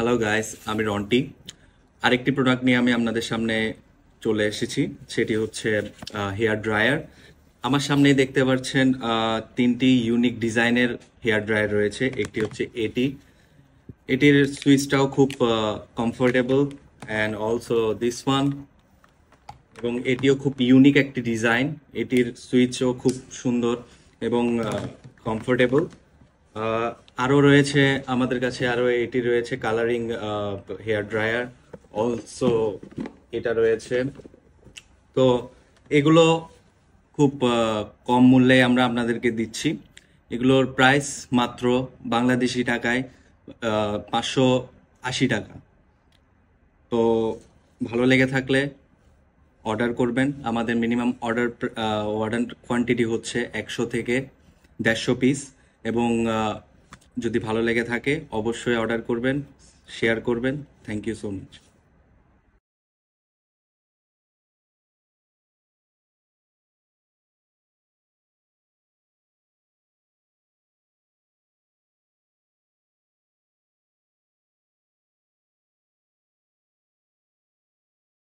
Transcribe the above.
Hello guys, আমি রন্টি। আরেকটি product নিয়ে আমি আপনাদের সামনে চলে এসেছি। সেটি হচ্ছে হেয়ার ড্রায়ার। আমার সামনেই দেখতে পাচ্ছেন তিনটি ইউনিক ডিজাইনের হেয়ার ড্রায়ার রয়েছে। একটি হচ্ছে এটির সুইচটাও খুব comfortable and also this one, এবং এটিও খুব ইউনিক একটি ডিজাইন। এটির সুইচও খুব সুন্দর এবং কমফোর্টেবল। আরও রয়েছে আমাদের কাছে, আরও এটি রয়েছে কালারিং হেয়ার ড্রায়ার, অলসো এটা রয়েছে। তো এগুলো খুব কম মূল্যে আমরা আপনাদেরকে দিচ্ছি। এগুলোর প্রাইস মাত্র বাংলাদেশি টাকায় 580 টাকা। তো ভালো লেগে থাকলে অর্ডার করবেন। আমাদের মিনিমাম অর্ডার কোয়ান্টিটি হচ্ছে 100 থেকে 150 পিস। এবং যদি ভালো লেগে থাকে অবশ্যই অর্ডার করবেন, শেয়ার করবেন। Thank you so much.